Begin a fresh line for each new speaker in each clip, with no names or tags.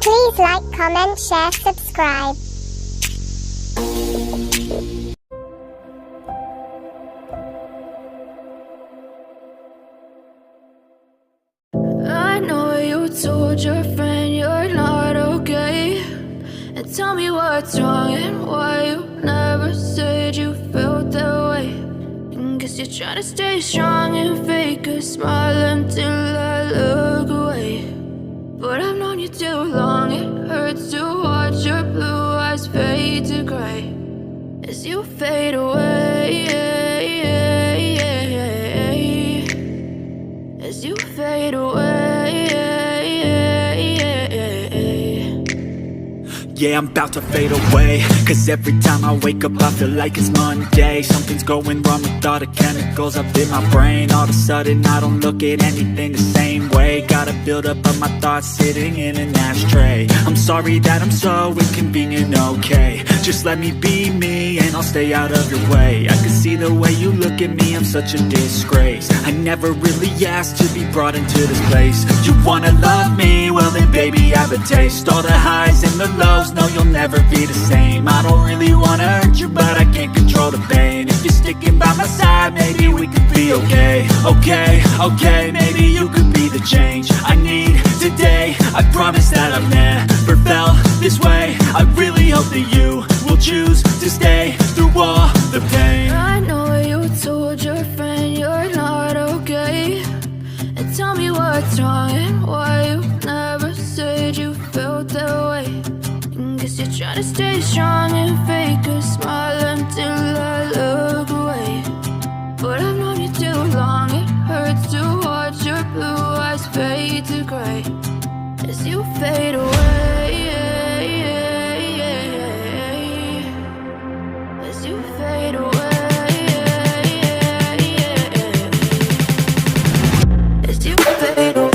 Please like, comment, share, subscribe.
I know you told your friend you're not okay, and tell me what's wrong and why you never said you felt that way. And guess you're trying to stay strong and fake a smile until I look away. But I've known you too long, it hurts to watch your blue eyes fade to gray as you fade away, as you fade away.
Yeah, I'm about to fade away, cause every time I wake up I feel like it's Monday. Something's going wrong with all the chemicals up in my brain. All of a sudden I don't look at anything the same way. Gotta build up of my thoughts sitting in an ashtray. I'm sorry that I'm so inconvenient, okay. Just let me be me and I'll stay out of your way. I can see the way you look at me, I'm such a disgrace. I never really asked to be brought into this place. You wanna love me? Well then baby I have a taste. All the highs and the lows, no you'll never be the same. I don't really wanna hurt you but I can't control the pain. If you're sticking by my side maybe we could be okay. Okay, maybe you could be the change I need today. I promise that I've never felt this way. I really hope that you will choose to stay through all the pain.
I know you told your friend you're not okay, and tell me what's wrong and why you never said you felt that way. And guess you're trying to stay strong and fake a smile until I look away. But I've known you too long, it hurts to watch your blue eyes fade to gray as you fade away, as you fade away, as you fade away.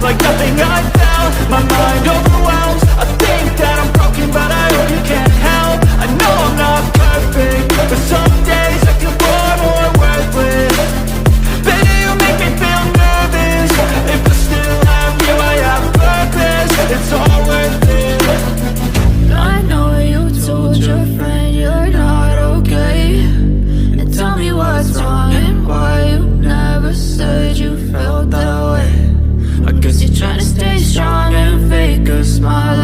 Like nothing I felt, my mind overwhelms. I think that I'm broken, but I hope you can't help. I know I'm not perfect, but some days I feel far more worthless. Baby, you make me feel nervous. If I still have you, I have purpose. It's all worth it.
I know you told your friend you're not okay, and tell me what's wrong and why you never said you felt that way. I guess you're trying to stay strong and fake a smile